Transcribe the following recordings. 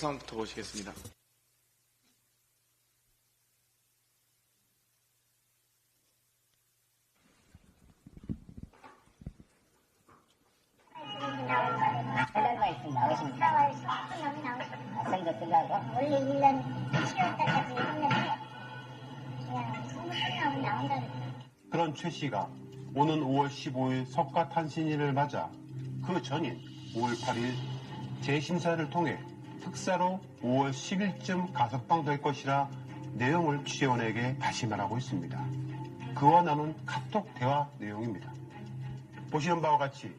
영상부터 보시겠습니다. 해달과 있으면 나오십니다. 선거 끝나고? 원래 1년 7월달까지 했는데 그냥 선거 끝나고 나온다고. 그런 최 씨가 오는 5월 15일 석가탄신일을 맞아 그 전인 5월 8일 재심사를 통해 특사로 5월 10일쯤 가석방될 것이라 내용을 취재원에게 다시 말하고 있습니다. 그와 나눈 카톡 대화 내용입니다. 보시는 바와 같이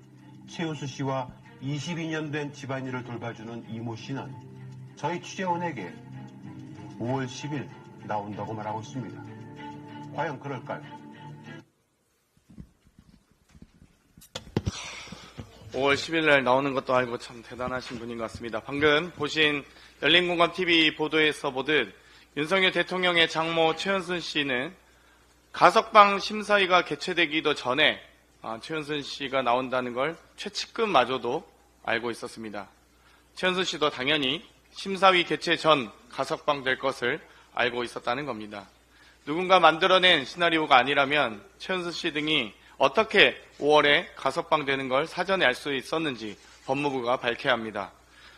최은수 씨와 22년 된 집안일을 돌봐주는 이모 씨는 저희 취재원에게 5월 10일 나온다고 말하고 있습니다. 과연 그럴까요? 5월 10일 날 나오는 것도 알고 참 대단하신 분인 것 같습니다. 방금 보신 열린공감TV 보도에서 보듯 윤석열 대통령의 장모 최은순 씨는 가석방 심사위가 개최되기도 전에 최은순 씨가 나온다는 걸 최측근마저도 알고 있었습니다. 최은순 씨도 당연히 심사위 개최 전 가석방 될 것을 알고 있었다는 겁니다. 누군가 만들어낸 시나리오가 아니라면 최은순 씨 등이 어떻게 5월에 가석방 되는 걸 사전에 알 수 있었는지 법무부가 밝혀야 합니다.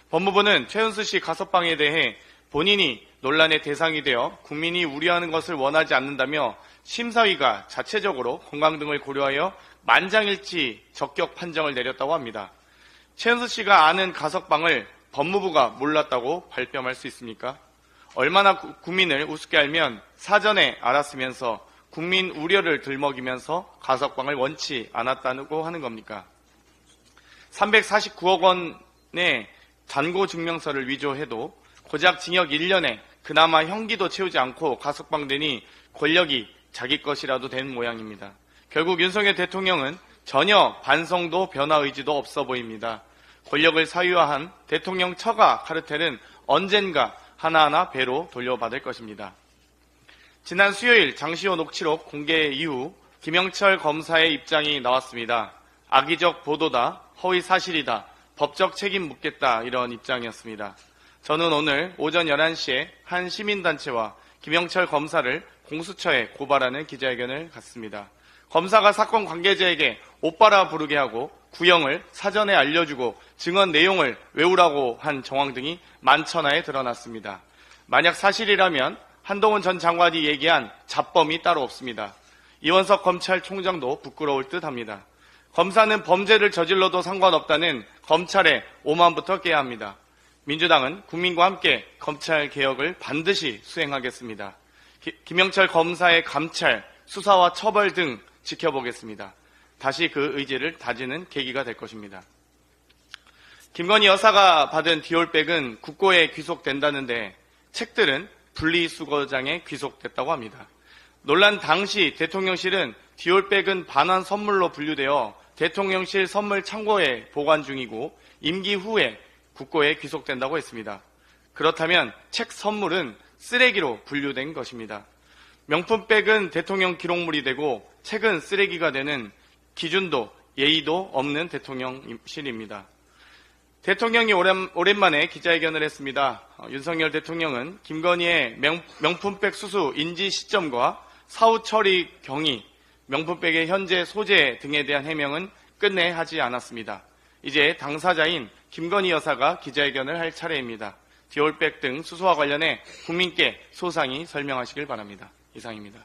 법무부는 최은수 씨 가석방에 대해 본인이 논란의 대상이 되어 국민이 우려하는 것을 원하지 않는다며 심사위가 자체적으로 건강 등을 고려하여 만장일치 적격 판정을 내렸다고 합니다. 최은수 씨가 아는 가석방을 법무부가 몰랐다고 발뺌할 수 있습니까? 얼마나 국민을 우습게 알면 사전에 알았으면서 국민 우려를 들먹이면서 가석방을 원치 않았다고 하는 겁니까? 349억 원의 잔고증명서를 위조해도 고작 징역 1년에 그나마 형기도 채우지 않고 가석방되니 권력이 자기 것이라도 된 모양입니다. 결국 윤석열 대통령은 전혀 반성도 변화 의지도 없어 보입니다. 권력을 사유화한 대통령 처가 카르텔은 언젠가 하나하나 배로 돌려받을 것입니다. 지난 수요일 장시호 녹취록 공개 이후 김영철 검사의 입장이 나왔습니다. 악의적 보도다, 허위 사실이다, 법적 책임 묻겠다 이런 입장이었습니다. 저는 오늘 오전 11시에 한 시민단체와 김영철 검사를 공수처에 고발하는 기자회견을 갖습니다. 검사가 사건 관계자에게 오빠라 부르게 하고 구형을 사전에 알려주고 증언 내용을 외우라고 한 정황 등이 만천하에 드러났습니다. 만약 사실이라면 한동훈 전 장관이 얘기한 잡범이 따로 없습니다. 이원석 검찰총장도 부끄러울 듯합니다. 검사는 범죄를 저질러도 상관없다는 검찰의 오만부터 깨야 합니다. 민주당은 국민과 함께 검찰 개혁을 반드시 수행하겠습니다. 김영철 검사의 감찰, 수사와 처벌 등 지켜보겠습니다. 다시 그 의지를 다지는 계기가 될 것입니다. 김건희 여사가 받은 디올백은 국고에 귀속된다는데 책들은 분리수거장에 귀속됐다고 합니다. 논란 당시 대통령실은 디올백은 반환 선물로 분류되어 대통령실 선물 창고에 보관 중이고 임기 후에 국고에 귀속된다고 했습니다. 그렇다면 책 선물은 쓰레기로 분류된 것입니다. 명품백은 대통령 기록물이 되고 책은 쓰레기가 되는 기준도 예의도 없는 대통령실입니다. 대통령이 오랜만에 기자회견을 했습니다. 윤석열 대통령은 김건희의 명품백 수수 인지 시점과 사후 처리 경위, 명품백의 현재 소재 등에 대한 해명은 끝내 하지 않았습니다. 이제 당사자인 김건희 여사가 기자회견을 할 차례입니다. 디올백 등 수수와 관련해 국민께 소상히 설명하시길 바랍니다. 이상입니다.